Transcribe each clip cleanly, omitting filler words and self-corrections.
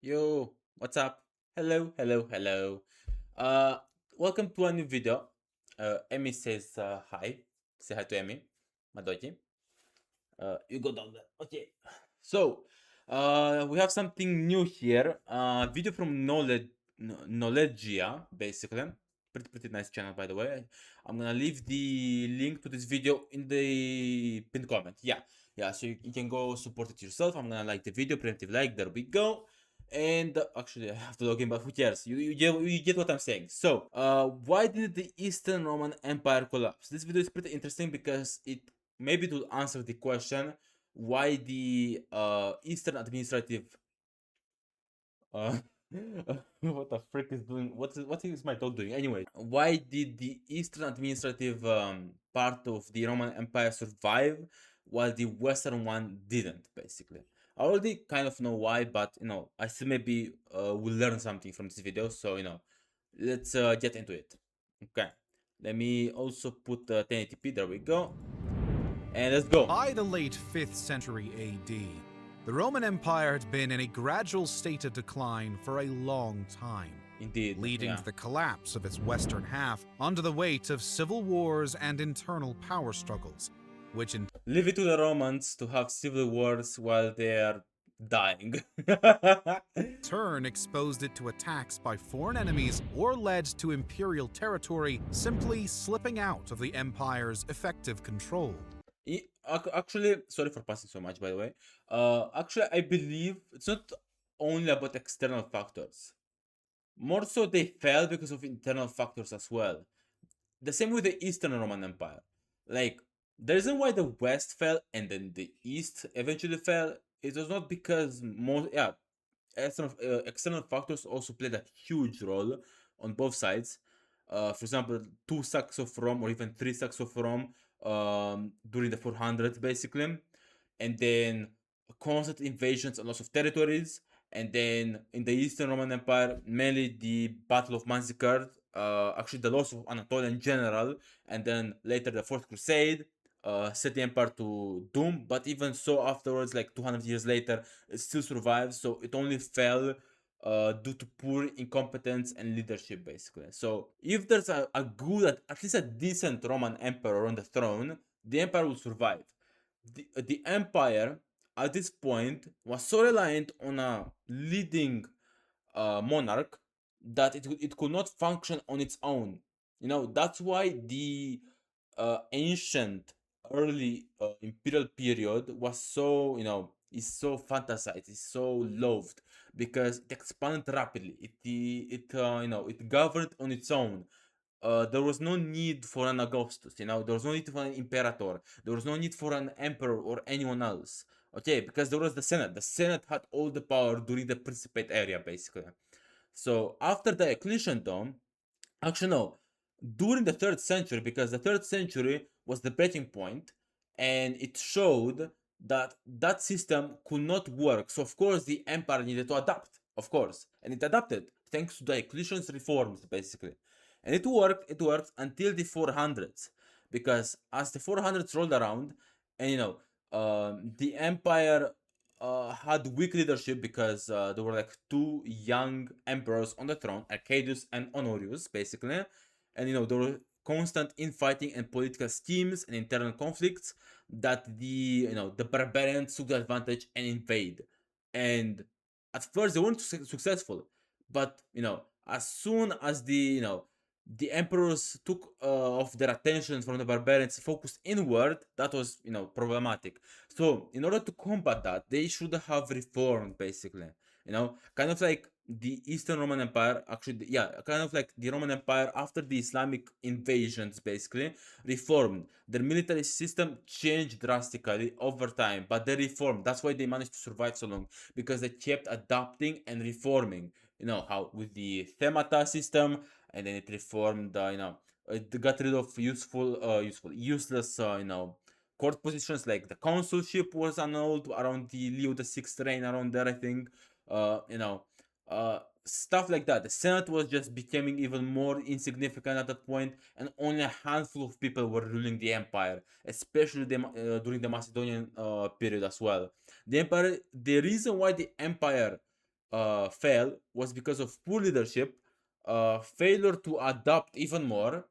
Yo, what's up? Hello, hello, hello. Uh, Welcome to a new video. Emmy says hi. Say hi to Emmy, my doggy. You go down there. Okay. So, we have something new here. Video from Knowledgia, basically. Pretty nice channel, by the way. I'm gonna leave the link to this video in the pinned comment. Yeah. So you can go support it yourself. I'm gonna like the video, preemptive like. There we go. And actually, I have to log in, but who cares? You get what I'm saying. So, why did the Eastern Roman Empire collapse? This video is pretty interesting because it maybe to answer the question why the Eastern Administrative uh, what the frick is doing? What is my dog doing? Anyway, why did the Eastern Administrative part of the Roman Empire survive while the Western one didn't? Basically, I already kind of know why, but I still maybe will learn something from this video. So let's get into it. Okay, let me also put 1080p. There we go, and let's go. By the late 5th century AD, the Roman Empire had been in a gradual state of decline for a long time, Indeed, leading yeah. to the collapse of its western half under the weight of civil wars and internal power struggles, which in Leave it to the Romans to have civil wars while they are dying. turn exposed it to attacks by foreign enemies or led to imperial territory simply slipping out of the empire's effective control. Actually, sorry for passing so much, by the way. Actually, I believe it's not only about external factors. More so, they fell because of internal factors as well. The same with the Eastern Roman Empire. Like, the reason why the West fell and then the East eventually fell, it was not because most, yeah, external factors also played a huge role on both sides. For example, two sacks of Rome or even three sacks of Rome during the 400s, basically, and then constant invasions and loss of territories. And then in the Eastern Roman Empire, mainly the Battle of Manzikert, actually the loss of Anatolia in general, and then later the Fourth Crusade, set the empire to doom. But even so, afterwards, like 200 years later, it still survives. So it only fell due to poor incompetence and leadership, basically. So if there's a good, at least a decent Roman emperor on the throne, the empire will survive. The empire at this point was so reliant on a leading monarch that it could not function on its own. That's why the ancient early imperial period was so is so fantasized, is so loved because it expanded rapidly. It governed on its own. There was no need for an Augustus, there was no need for an imperator, there was no need for an emperor or anyone else. Okay, because there was the Senate. The Senate had all the power during the Principate area, basically. So after Diocletian, though, actually no, during the third century, because the third century was the breaking point, and it showed that that system could not work. So of course the empire needed to adapt, of course, and it adapted thanks to Diocletian's reforms, basically, and it worked. It worked until the 400s, because as the 400s rolled around, and the empire had weak leadership because there were like two young emperors on the throne, Arcadius and Honorius, basically, and there were constant infighting and political schemes and internal conflicts that the barbarians took the advantage and invade. And at first they weren't successful, but as soon as the emperors took off their attention from the barbarians, focused inward, that was problematic. So in order to combat that, they should have reformed, basically. Kind of like the Eastern Roman Empire, actually, yeah, kind of like the Roman Empire after the Islamic invasions, basically, reformed. Their military system changed drastically over time, but they reformed. That's why they managed to survive so long, because they kept adapting and reforming. How with the themata system, and then it reformed, it got rid of useless, court positions, like the consulship was annulled around the Leo the 6th reign, around there, I think. Stuff like that. The Senate was just becoming even more insignificant at that point, and only a handful of people were ruling the empire, especially during the Macedonian period as well. The reason why the empire fell was because of poor leadership, failure to adapt even more.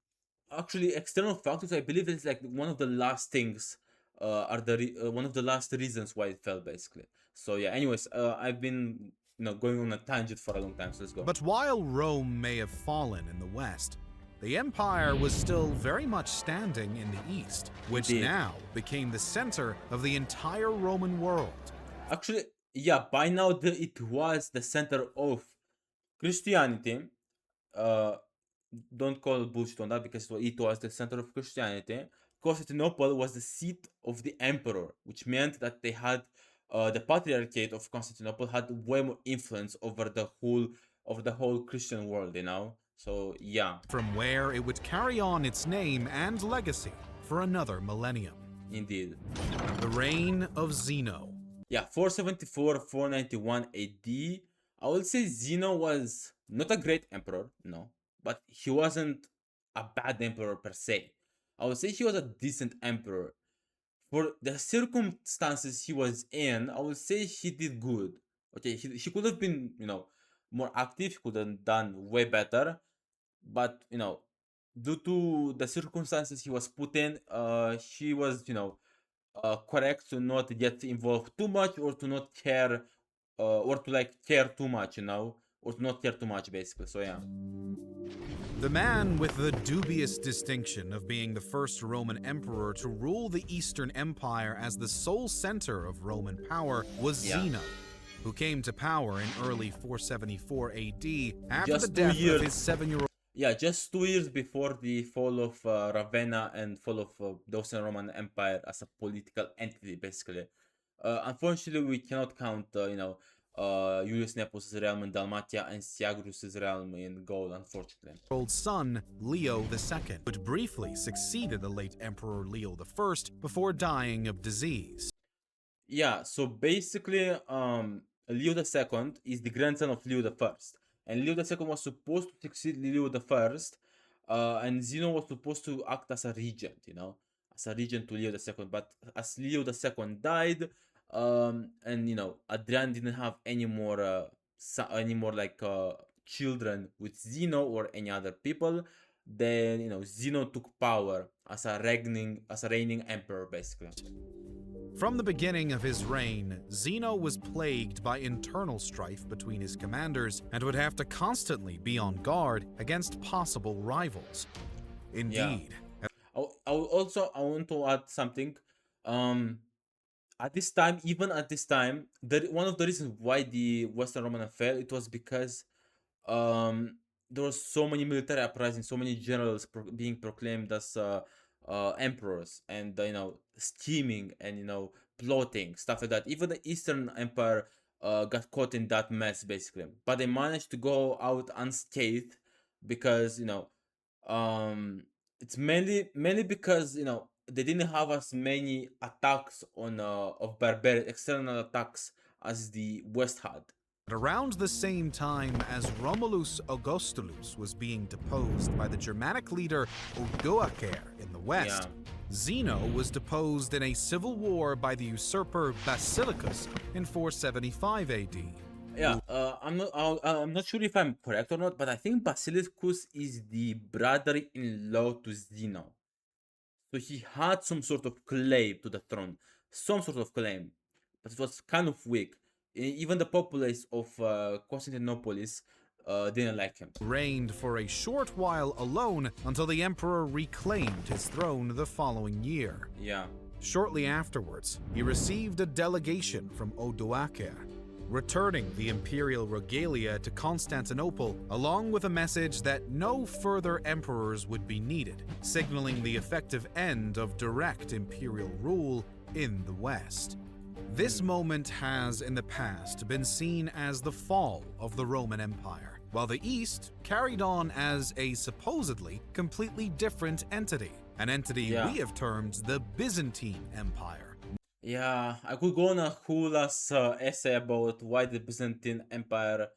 Actually, external factors, I believe, is like one of the last things, are one of the last reasons why it fell, basically. So yeah. Anyways, I've been going on a tangent for a long time. So let's go. But while Rome may have fallen in the west, the empire was still very much standing in the east, which Indeed. now became the center of the entire Roman world. Actually, yeah. By now, it was the center of Christianity. Uh, don't call bullshit on that, because it was the center of Christianity. Constantinople was the seat of the emperor, which meant that they had the patriarchate of Constantinople had way more influence over the whole Christian world, So yeah, From where it would carry on its name and legacy for another millennium. indeed. The reign of Zeno. Yeah, 474, 491 AD. I would say Zeno was not a great emperor, no, but he wasn't a bad emperor per se. I would say he was a decent emperor. For the circumstances he was in, I would say he did good. Okay, he could have been, more active, he could have done way better, but, due to the circumstances he was put in, he was, correct to not get involved too much, or to not care, or to like care too much, or to not care too much, basically. So yeah. The man with the dubious distinction of being the first Roman emperor to rule the Eastern Empire as the sole center of Roman power was Yeah. Zeno, who came to power in early 474 AD after Just the 2 death of years. his 7-year-old Yeah, just 2 years before the fall of Ravenna and fall of the Western Roman Empire as a political entity, basically. Unfortunately, we cannot count, Julius Nepos' realm in Dalmatia and Syagrius' realm in Gaul, unfortunately. son, Leo II, which briefly succeeded the late Emperor Leo I before dying of disease. Yeah, so basically, Leo II is the grandson of Leo I, and Leo II was supposed to succeed Leo I, and Zeno was supposed to act as a regent, as a regent to Leo II. But as Leo II died, and Adrian didn't have any more, children with Zeno or any other people, then Zeno took power as a reigning emperor, basically. From the beginning of his reign, Zeno was plagued by internal strife between his commanders and would have to constantly be on guard against possible rivals. Indeed. I want to add something. At this time, even at this time, one of the reasons why the Western Roman fell, it was because there were so many military uprisings, so many generals being proclaimed as emperors, and scheming and plotting stuff like that. Even the Eastern Empire got caught in that mess, basically, but they managed to go out unscathed because it's mainly because they didn't have as many attacks on of barbarian external attacks as the West had. Around the same time as Romulus Augustulus was being deposed by the Germanic leader Odoacer in the west, Zeno was deposed in a civil war by the usurper Basilicus in 475 AD. Yeah, I'm not sure if I'm correct or not, but I think Basilicus is the brother-in-law to Zeno. So he had some sort of claim to the throne, some sort of claim, but it was kind of weak. Even the populace of Constantinople didn't like him. Reigned for a short while alone until the emperor reclaimed his throne the following year. Yeah. Shortly afterwards, he received a delegation from Odoacer, returning the imperial regalia to Constantinople, along with a message that no further emperors would be needed, signaling the effective end of direct imperial rule in the West. This moment has, in the past, been seen as the fall of the Roman Empire, while the East carried on as a supposedly completely different entity, an entity we have termed the Byzantine Empire. Yeah, I could go on a whole essay about why the Byzantine Empire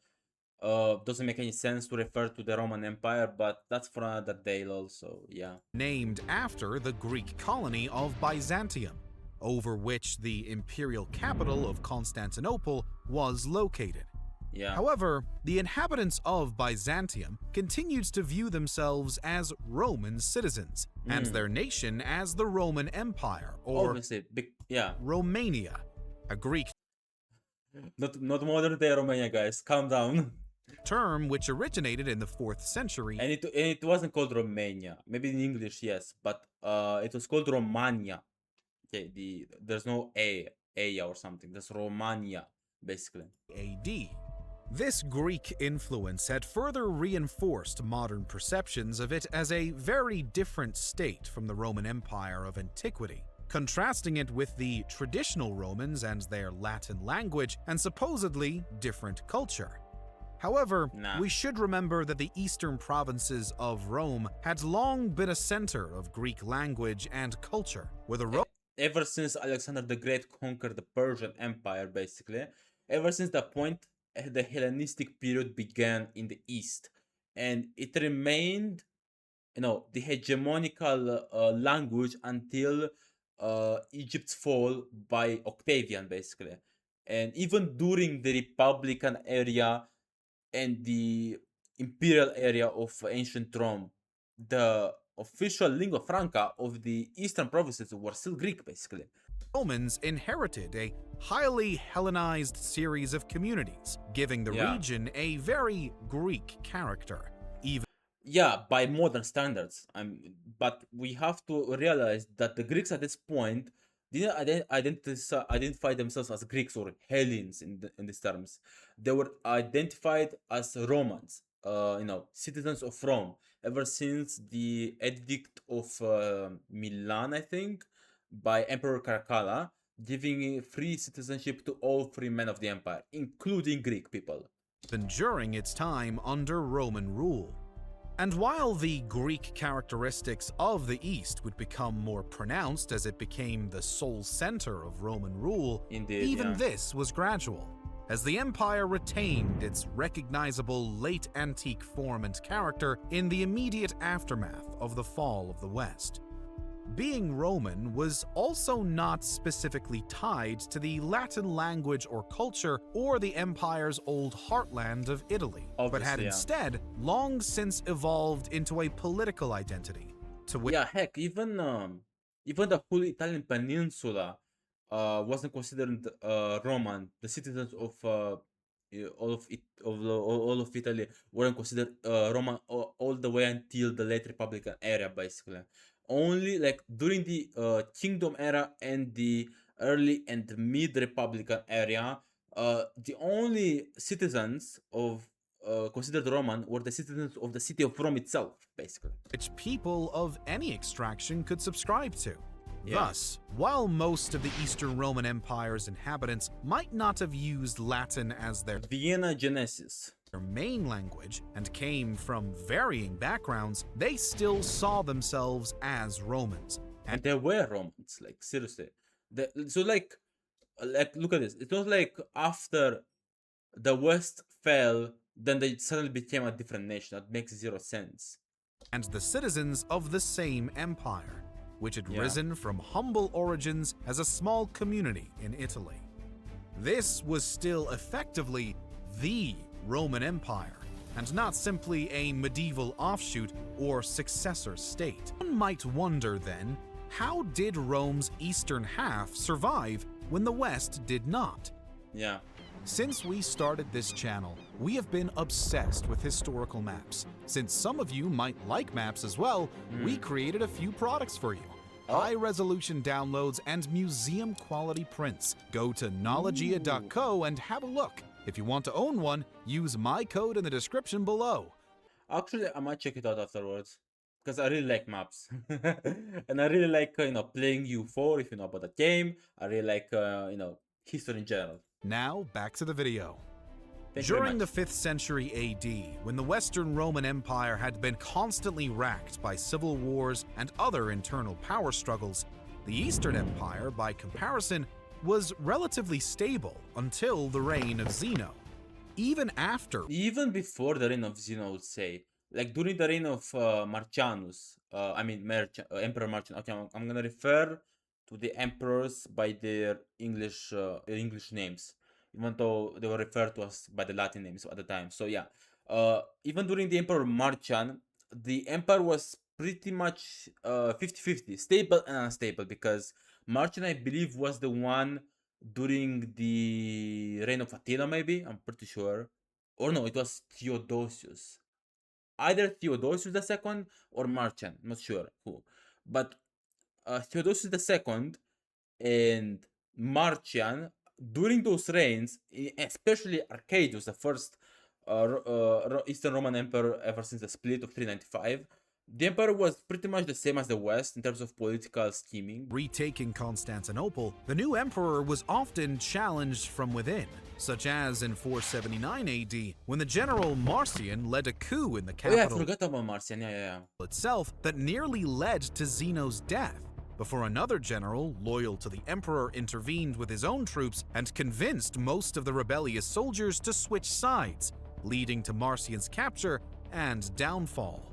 doesn't make any sense to refer to the Roman Empire, but that's for another day also, yeah. Named after the Greek colony of Byzantium, over which the imperial capital of Constantinople was located. Yeah. However, the inhabitants of Byzantium continued to view themselves as Roman citizens, and their nation as the Roman Empire, or Obviously, yeah. Romania, a Greek Not modern day Romania, guys. Calm down. term which originated in the 4th century And it wasn't called Romania. Maybe in English, yes, but it was called Romania. Okay, there's no a or something. That's Romania, basically. AD. This Greek influence had further reinforced modern perceptions of it as a very different state from the Roman Empire of antiquity, contrasting it with the traditional Romans and their Latin language and supposedly different culture. However, we should remember that the eastern provinces of Rome had long been a center of Greek language and culture, where the Ever since Alexander the Great conquered the Persian Empire, basically, ever since that point, the Hellenistic period began in the East, and it remained, the hegemonical language until Egypt's fall by Octavian, basically. And even during the Republican area and the imperial area of ancient Rome, the official lingua franca of the eastern provinces were still Greek, basically. Romans inherited a highly Hellenized series of communities, giving the region a very Greek character. Yeah, by modern standards. But we have to realize that the Greeks at this point didn't identify themselves as Greeks or Hellenes in these terms. They were identified as Romans, citizens of Rome, ever since the Edict of Milan, I think, by Emperor Caracalla, giving free citizenship to all free men of the empire, including Greek people. Even during its time under Roman rule. And while the Greek characteristics of the East would become more pronounced as it became the sole center of Roman rule, this was gradual, as the empire retained its recognizable late antique form and character in the immediate aftermath of the fall of the West. Being Roman was also not specifically tied to the Latin language or culture or the empire's old heartland of Italy, but had instead long since evolved into a political identity. Heck, even the whole Italian peninsula wasn't considered Roman. The citizens of all of Italy weren't considered Roman all the way until the late Republican era, basically. Only like during the Kingdom era and the early and mid Republican era, the only citizens of considered Roman were the citizens of the city of Rome itself, basically. Which people of any extraction could subscribe to. Thus, while most of the Eastern Roman Empire's inhabitants might not have used Latin as their Vienna Genesis, their main language, and came from varying backgrounds, they still saw themselves as Romans. And they were Romans, like seriously. Like look at this. It was like after the West fell, then they suddenly became a different nation. That makes zero sense. And the citizens of the same empire, which had risen from humble origins as a small community in Italy. This was still effectively the Roman Empire, and not simply a medieval offshoot or successor state. One might wonder then, how did Rome's eastern half survive when the West did not? Yeah. Since we started this channel, we have been obsessed with historical maps. Since some of you might like maps as well, we created a few products for you. High-resolution downloads and museum-quality prints. Go to knowledgia.co and have a look. If you want to own one, use my code in the description below. Actually, I might check it out afterwards, because I really like maps. And I really like, playing U4, if you know about the game. I really like, history in general. Now, back to the video. During the 5th century AD, when the Western Roman Empire had been constantly racked by civil wars and other internal power struggles, the Eastern Empire, by comparison, was relatively stable until the reign of Zeno. Even before the reign of Zeno, I would say. Like during the reign of Marcianus, Emperor Marcianus. Okay, I'm gonna refer to the emperors by their English names. even though they were referred to as by the Latin names at the time. So yeah, even during the Emperor Marcian, the empire was pretty much 50-50, stable and unstable, because Marcian, I believe, was the one during the reign of Attila, maybe, I'm pretty sure. Or no, it was Theodosius. Either Theodosius II or Marcian, not sure who. But Theodosius II and Marcian, during those reigns, especially Arcadius, the first Eastern Roman Emperor ever since the split of 395, the emperor was pretty much the same as the West in terms of political scheming. Retaking Constantinople, the new emperor was often challenged from within, such as in 479 AD, when the general Marcian led a coup in the Oh yeah, I capital forgot about Marcian. Yeah. itself that nearly led to Zeno's death, before another general, loyal to the emperor, intervened with his own troops and convinced most of the rebellious soldiers to switch sides, leading to Marcian's capture and downfall.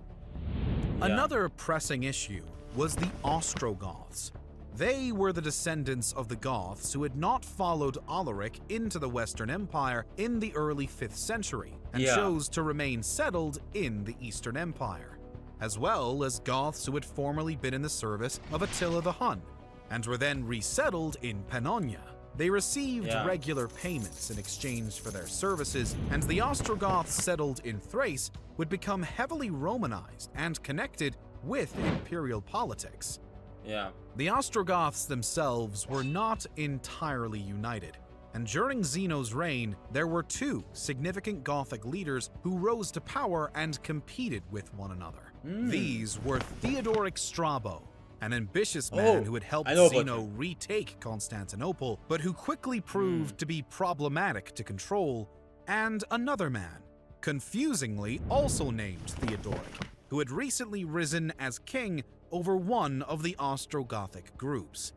Another pressing issue was the Ostrogoths. They were the descendants of the Goths who had not followed Alaric into the Western Empire in the early 5th century and chose to remain settled in the Eastern Empire, as well as Goths who had formerly been in the service of Attila the Hun and were then resettled in Pannonia. They received regular payments in exchange for their services, and the Ostrogoths settled in Thrace would become heavily Romanized and connected with imperial politics. The Ostrogoths themselves were not entirely united, and during Zeno's reign, there were two significant Gothic leaders who rose to power and competed with one another. These were Theodoric Strabo, an ambitious man who had helped Zeno retake Constantinople, but who quickly proved to be problematic to control, and another man, confusingly also named Theodoric, who had recently risen as king over one of the Ostrogothic groups.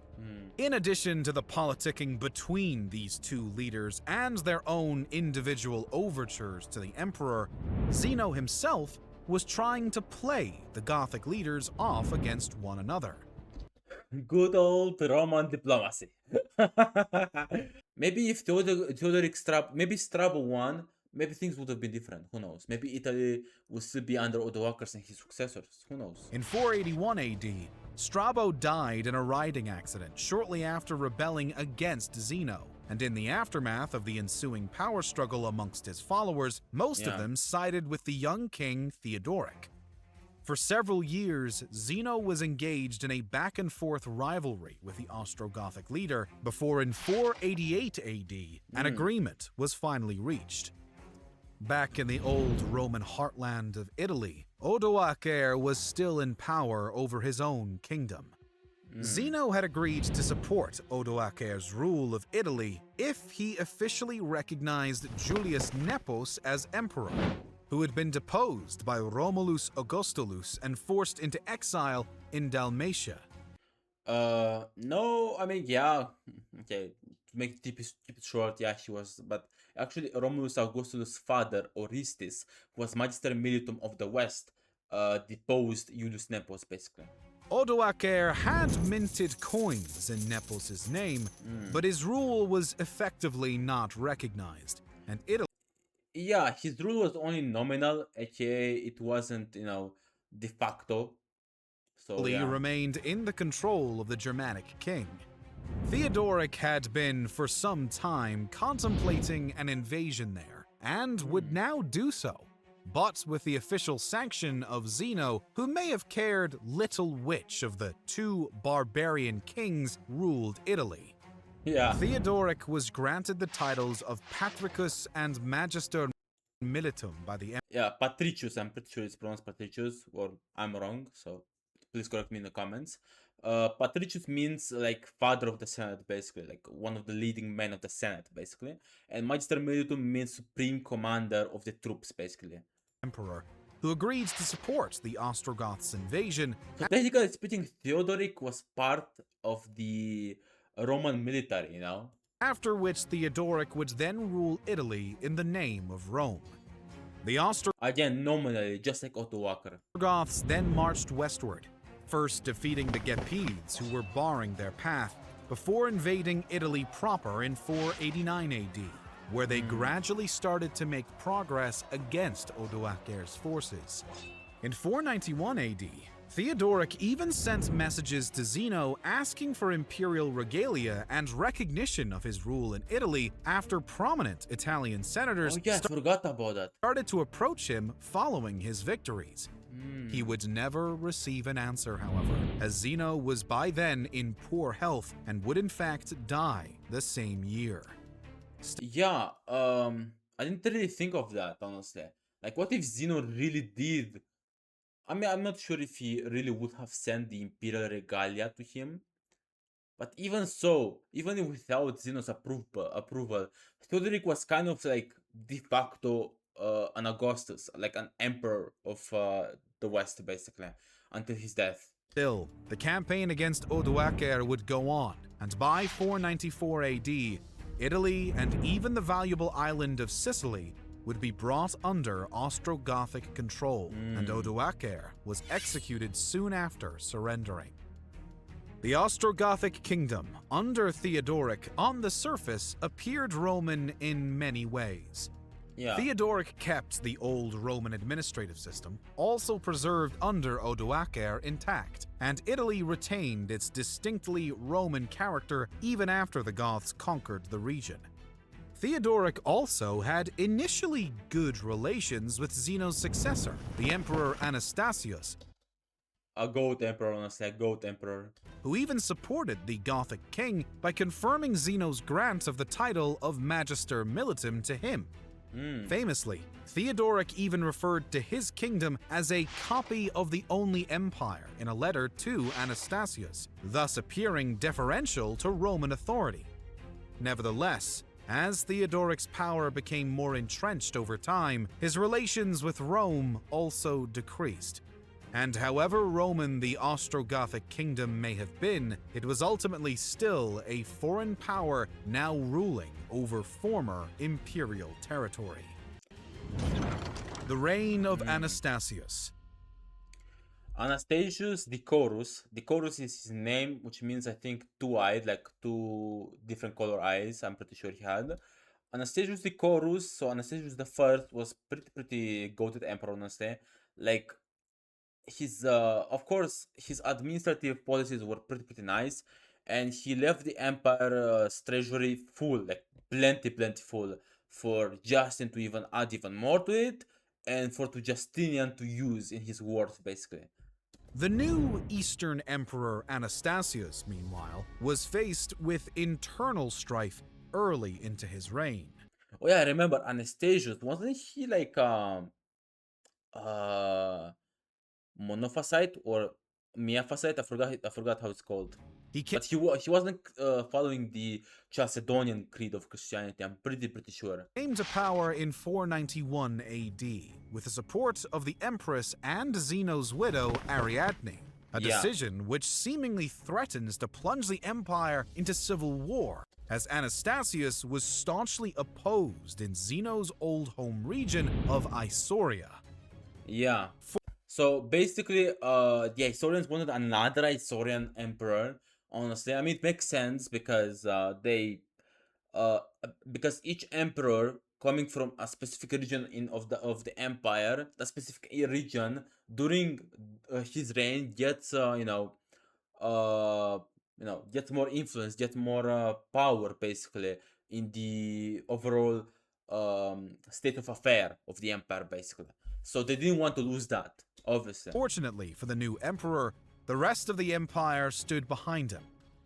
In addition to the politicking between these two leaders and their own individual overtures to the emperor, Zeno himself was trying to play the Gothic leaders off against one another. Good old Roman diplomacy. Maybe if Theodoric Strabo won, maybe things would have been different. Who knows? Maybe Italy would still be under Odoacres and his successors. Who knows? In 481 AD, Strabo died in a riding accident shortly after rebelling against Zeno, and in the aftermath of the ensuing power struggle amongst his followers, most of them sided with the young king Theodoric. For several years, Zeno was engaged in a back-and-forth rivalry with the Ostrogothic leader before in 488 AD, an agreement was finally reached. Back in the old Roman heartland of Italy, Odoacer was still in power over his own kingdom. Zeno had agreed to support Odoacer's rule of Italy if he officially recognized Julius Nepos as emperor, who had been deposed by Romulus Augustulus and forced into exile in Dalmatia. No, I mean, okay, to keep it short, she was, but actually Romulus Augustulus' father, Orestes, who was Magister Militum of the West, deposed Julius Nepos, basically. Odoacer had minted coins in Nepos' name, but his rule was effectively not recognized, and Italy... Yeah, his rule was only nominal, aka it wasn't, de facto. So, remained in the control of the Germanic king. Theodoric had been, for some time, contemplating an invasion there, and would now do so, but with the official sanction of Zeno, who may have cared little which of the two barbarian kings ruled Italy. Theodoric was granted the titles of Patricus and Magister Militum by the Patricius, I'm pretty sure it's pronounced Patricius, or I'm wrong, so please correct me in the comments. Patricius means like father of the Senate, basically, like one of the leading men of the Senate, basically. And Magister Militum means supreme commander of the troops, basically. Emperor, who agreed to support the Ostrogoths' invasion. So technically speaking, Theodoric was part of the Roman military, After which Theodoric would then rule Italy in the name of Rome. The Again, nominally, just like Odoacer. Ostrogoths then marched westward, first defeating the Gepids, who were barring their path, before invading Italy proper in 489 AD. where they gradually started to make progress against Odoacer's forces. In 491 AD, Theodoric even sent messages to Zeno asking for imperial regalia and recognition of his rule in Italy after prominent Italian senators Oh yeah, I forgot about that. started to approach him following his victories. He would never receive an answer, however, as Zeno was by then in poor health and would in fact die the same year. Yeah, I didn't really think of that, honestly. Like, what if Zeno really did? I mean, I'm not sure if he really would have sent the imperial regalia to him. But even so, even without Zeno's approval, Theodoric was kind of like de facto an Augustus, like an emperor of the West, basically, until his death. Still, the campaign against Odoacer would go on, and by 494 AD, Italy and even the valuable island of Sicily would be brought under Ostrogothic control, and Odoacer was executed soon after surrendering. The Ostrogothic kingdom, under Theodoric, on the surface, appeared Roman in many ways. Yeah. Theodoric kept the old Roman administrative system, also preserved under Odoacer, intact, and Italy retained its distinctly Roman character even after the Goths conquered the region. Theodoric also had initially good relations with Zeno's successor, the Emperor Anastasius, A goat emperor, honestly, a goat emperor. who even supported the Gothic king by confirming Zeno's grant of the title of Magister Militum to him. Famously, Theodoric even referred to his kingdom as a copy of the only empire in a letter to Anastasius, thus appearing deferential to Roman authority. Nevertheless, as Theodoric's power became more entrenched over time, his relations with Rome also decreased. And however Roman the Ostrogothic kingdom may have been, it was ultimately still a foreign power now ruling over former imperial territory. The reign of Anastasius. Anastasius Decorus. Decorus is his name, which means, I think, two-eyed, like two different color eyes. I'm pretty sure he had. Anastasius Decorus, so Anastasius the First was pretty goated emperor, honestly. Like, his of course his administrative policies were pretty nice, and he left the empire's treasury full, like plenty full, for Justin to even add even more to it, and for to Justinian to use in his wars, basically. The new Eastern Emperor Anastasius, meanwhile, was faced with internal strife early into his reign. Oh yeah, I remember Anastasius, wasn't he like monophysite or miaphysite? I forgot how it's called. He But he wasn't following the Chalcedonian creed of Christianity. I'm pretty sure. came to power in 491 AD with the support of the Empress and Zeno's widow Ariadne, a Yeah. decision which seemingly threatens to plunge the empire into civil war, as Anastasius was staunchly opposed in Zeno's old home region of Isauria. Yeah. So basically, the Isaurians wanted another Isaurian emperor. Honestly, I mean, it makes sense because because each emperor coming from a specific region of the empire, the specific region during his reign gets gets more influence, gets more power, basically, in the overall state of affair of the empire, basically. So they didn't want to lose that, obviously. Fortunately for the new emperor, the rest of the empire stood behind him.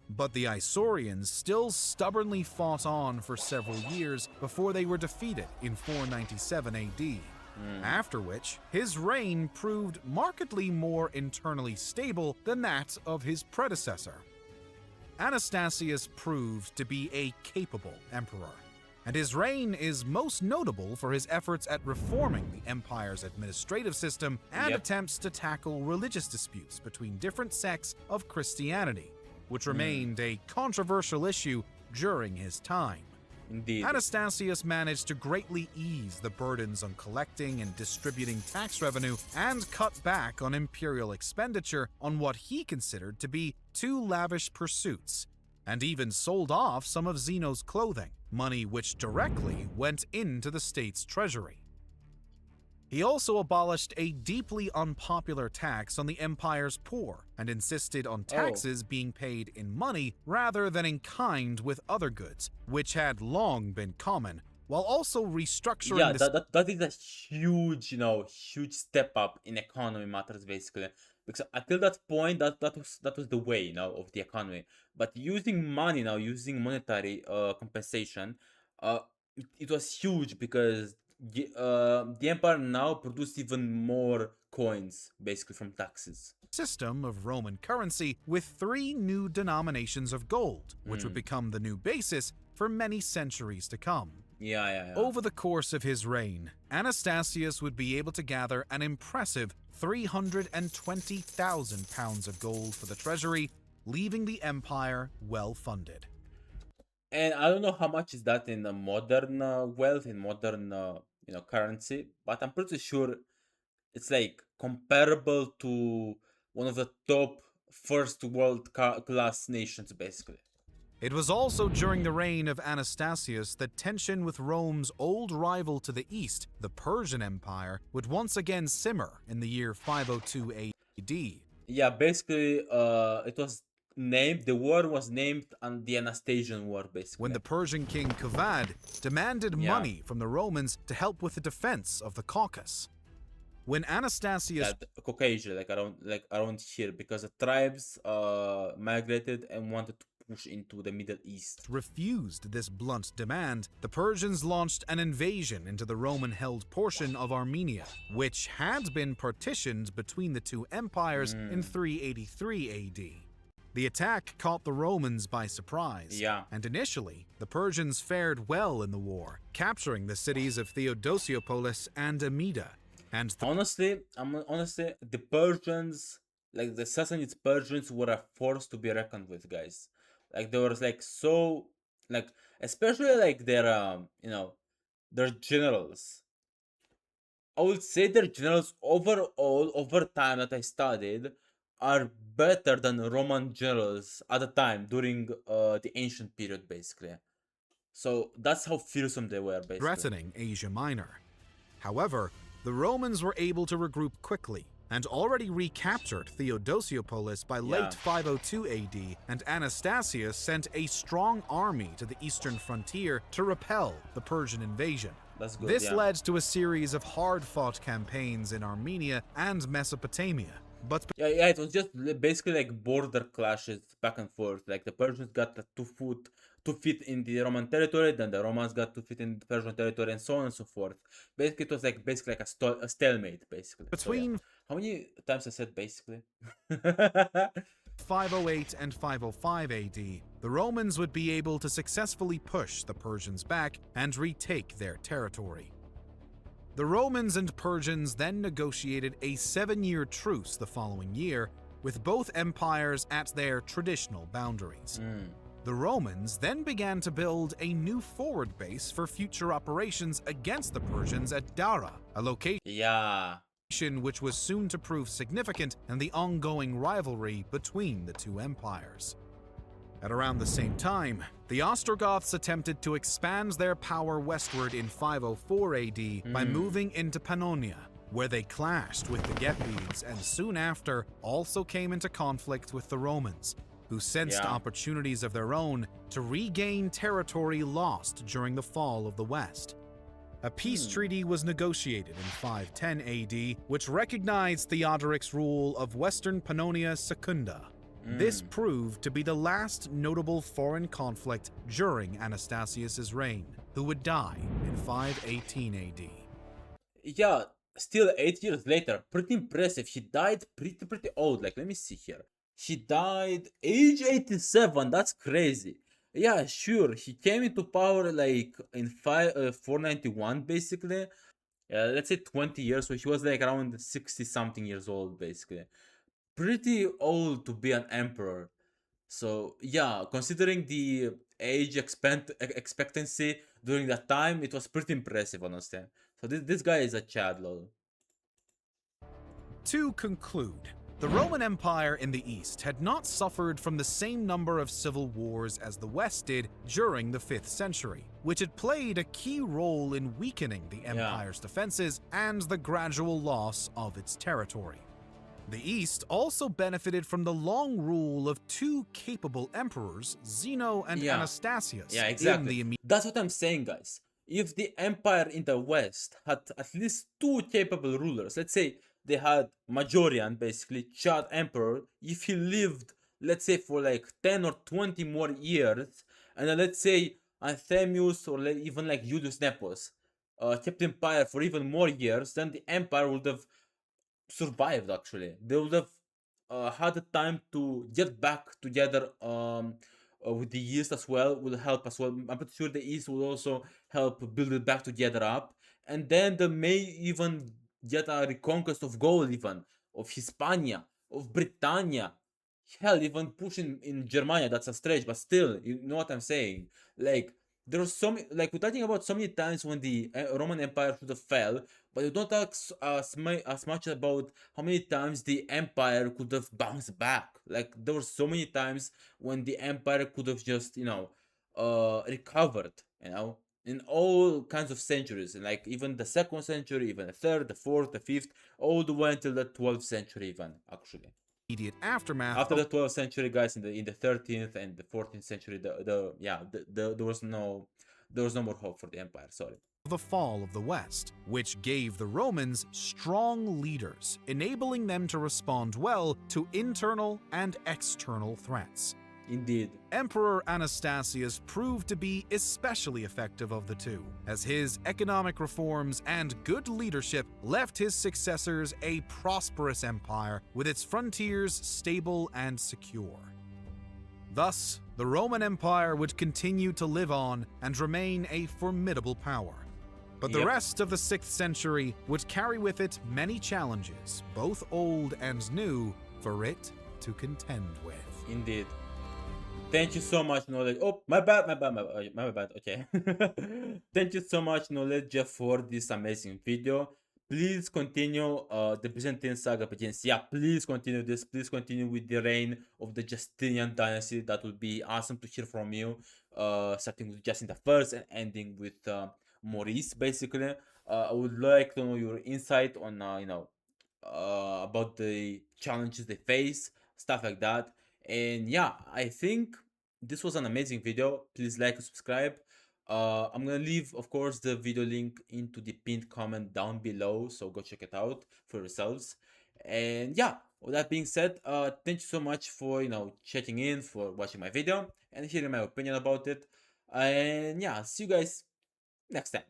But the Isaurians still stubbornly fought on for several years before they were defeated in 497 AD, after which his reign proved markedly more internally stable than that of his predecessor. Anastasius proved to be a capable emperor, and his reign is most notable for his efforts at reforming the empire's administrative system and Yep. attempts to tackle religious disputes between different sects of Christianity, which remained a controversial issue during his time. Indeed. Anastasius managed to greatly ease the burdens on collecting and distributing tax revenue and cut back on imperial expenditure on what he considered to be too lavish pursuits, and even sold off some of Zeno's clothing, money which directly went into the state's treasury. He also abolished a deeply unpopular tax on the empire's poor and insisted on Oh, taxes being paid in money rather than in kind with other goods, which had long been common, while also restructuring yeah, the that is a huge, huge step up in economy matters basically. Because until that point, that was the way, of the economy. But using money now, using monetary compensation, uh, it was huge because the empire now produced even more coins basically from taxes. system of Roman currency with 3 new denominations of gold, which would Mm. become the new basis for many centuries to come. Yeah, yeah, yeah. Over the course of his reign, Anastasius would be able to gather an impressive 320,000 pounds of gold for the treasury, leaving the empire well funded. And I don't know how much is that in the modern wealth, in modern currency, but I'm pretty sure it's like comparable to one of the top first world class nations, basically. It was also during the reign of Anastasius that tension with Rome's old rival to the east, the Persian Empire, would once again simmer in the year 502 AD. Yeah, basically, the war was named on the Anastasian War, When basically. the Persian king Kuvad demanded Yeah, money from the Romans to help with the defense of the Caucasus. When Anastasius yeah, Caucasia, like around here, because the tribes migrated and wanted to push into the Middle East. refused this blunt demand, the Persians launched an invasion into the Roman-held portion of Armenia, which had been partitioned between the two empires in 383 AD. The attack caught the Romans by surprise, Yeah. and initially, the Persians fared well in the war, capturing the cities of Theodosiopolis and Amida, and Honestly, the Persians, like the Sassanid Persians, were a force to be reckoned with, guys. Like they were like so, like especially like their generals. I would say their generals overall over time that I studied are better than Roman generals at the time during the ancient period, basically. So that's how fearsome they were, basically. threatening Asia Minor. However, the Romans were able to regroup quickly and already recaptured Theodosiopolis by late Yeah. 502 AD, and Anastasius sent a strong army to the eastern frontier to repel the Persian invasion. That's good. This yeah. led to a series of hard-fought campaigns in Armenia and Mesopotamia, but Yeah, it was just basically like border clashes back and forth. Like the Persians got like 2 feet in the Roman territory, then the Romans got 2 feet in the Persian territory, and so on and so forth. Basically, it was like basically like a stalemate, basically. So yeah. between How many times I said basically? 508 and 505 AD, the Romans would be able to successfully push the Persians back and retake their territory. The Romans and Persians then negotiated a 7-year truce the following year, with both empires at their traditional boundaries. The Romans then began to build a new forward base for future operations against the Persians at Dara, a location Yeah. which was soon to prove significant in the ongoing rivalry between the two empires. At around the same time, the Ostrogoths attempted to expand their power westward in 504 AD by moving into Pannonia, where they clashed with the Gepids and soon after also came into conflict with the Romans, who sensed Yeah. opportunities of their own to regain territory lost during the fall of the West. A peace treaty was negotiated in 510 AD, which recognized Theodoric's rule of Western Pannonia Secunda. This proved to be the last notable foreign conflict during Anastasius's reign, who would die in 518 AD. Yeah, still 8 years later, pretty impressive. He died pretty old. Like, let me see here. He died age 87. That's crazy. Yeah, sure. He came into power like in 491, basically. Let's say 20 years. So he was like around 60 something years old, basically. Pretty old to be an emperor. So yeah, considering the age expectancy during that time, it was pretty impressive, honestly. So this guy is a Chad, lol. To conclude, The Roman Empire in the East had not suffered from the same number of civil wars as the West did during the 5th century, which had played a key role in weakening the empire's defenses and the gradual loss of its territory. The East also benefited from the long rule of two capable emperors, Zeno and Anastasius. Yeah, exactly. That's what I'm saying, guys. If the empire in the West had at least two capable rulers, let's say they had Majorian, basically, Chad Emperor, if he lived, let's say, for like 10 or 20 more years, and then let's say Anthemius or even like Julius Nepos kept empire for even more years, then the empire would have survived. Actually, they would have had the time to get back together with the East as well. Will help as well. I'm pretty sure the East will also help build it back together up, and then they may even get a reconquest of Gaul, even of Hispania, of Britannia. Hell, even pushing in Germania. That's a stretch, but still, you know what I'm saying. Like, there's so many, like, we're talking about so many times when the Roman Empire should have fell, but you don't talk as much about how many times the empire could have bounced back. Like, there were so many times when the empire could have just, recovered, in all kinds of centuries, like even the 2nd century, even the 3rd, the 4th, the 5th, all the way until the 12th century, even actually. Immediate aftermath after the 12th century, guys, in the 13th and the 14th century, there was no more hope for the empire. Sorry. The fall of the West, which gave the Romans strong leaders, enabling them to respond well to internal and external threats. Indeed. Emperor Anastasius proved to be especially effective of the two, as his economic reforms and good leadership left his successors a prosperous empire with its frontiers stable and secure. Thus, the Roman Empire would continue to live on and remain a formidable power. But the rest of the 6th century would carry with it many challenges, both old and new, for it to contend with. Indeed. Thank you so much, Knowledge. Oh, my bad. Okay. Thank you so much, Knowledgia, for this amazing video. Please continue the Byzantine saga begins. Yeah, please continue this. Please continue with the reign of the Justinian dynasty. That would be awesome to hear from you. Starting with Justin the First and ending with Maurice, basically. I would like to know your insight on, about the challenges they face, stuff like that. And yeah, I think this was an amazing video. Please like and subscribe. I'm gonna leave, of course, the video link into the pinned comment down below, so go check it out for yourselves. And yeah, with that being said, thank you so much for checking in, for watching my video and hearing my opinion about it. And yeah, see you guys next time.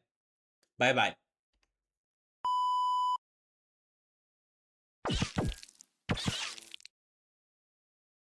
Bye bye.